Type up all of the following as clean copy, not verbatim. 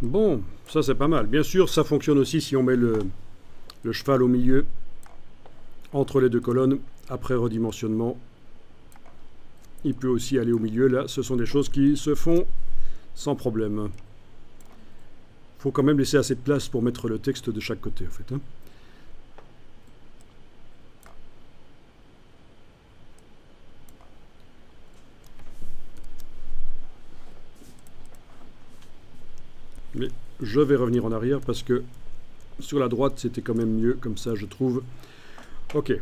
Bon, ça c'est pas mal. Bien sûr, ça fonctionne aussi si on met le cheval au milieu, entre les deux colonnes, après redimensionnement. Il peut aussi aller au milieu. Là, ce sont des choses qui se font sans problème. Il faut quand même laisser assez de place pour mettre le texte de chaque côté, en fait. Hein. Mais je vais revenir en arrière parce que sur la droite, c'était quand même mieux, comme ça, je trouve. Ok.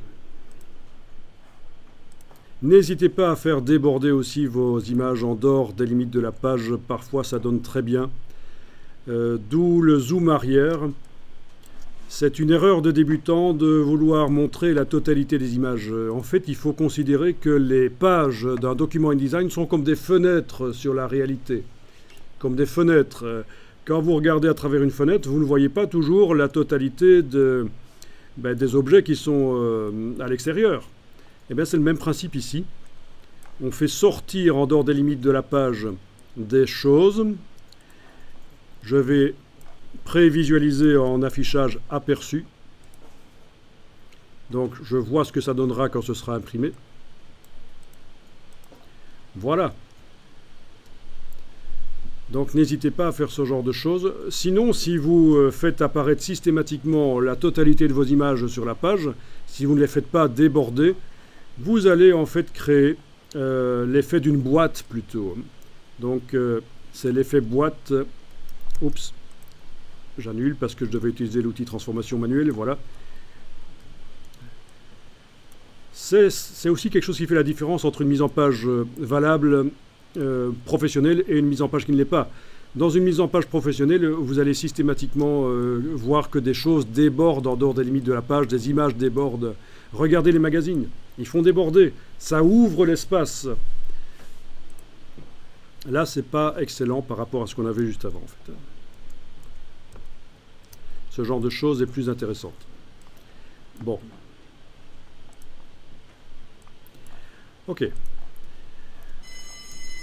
N'hésitez pas à faire déborder aussi vos images en dehors des limites de la page. Parfois, ça donne très bien. D'où le zoom arrière. C'est une erreur de débutant de vouloir montrer la totalité des images. En fait, il faut considérer que les pages d'un document InDesign sont comme des fenêtres sur la réalité. Comme des fenêtres. Quand vous regardez à travers une fenêtre, vous ne voyez pas toujours la totalité des objets qui sont à l'extérieur. Et bien, c'est le même principe ici. On fait sortir en dehors des limites de la page des choses. Je vais prévisualiser en affichage aperçu. Donc, je vois ce que ça donnera quand ce sera imprimé. Voilà. Donc n'hésitez pas à faire ce genre de choses. Sinon, si vous faites apparaître systématiquement la totalité de vos images sur la page, si vous ne les faites pas déborder, vous allez en fait créer l'effet d'une boîte plutôt. Donc c'est l'effet boîte. Oups, j'annule parce que je devais utiliser l'outil transformation manuelle, voilà. C'est aussi quelque chose qui fait la différence entre une mise en page valable professionnelle et une mise en page qui ne l'est pas. Dans une mise en page professionnelle, vous allez systématiquement voir que des choses débordent en dehors des limites de la page, des images débordent. Regardez les magazines, ils font déborder, ça ouvre l'espace. Là, c'est pas excellent par rapport à ce qu'on avait juste avant, en fait. Ce genre de choses est plus intéressante. Bon. Ok.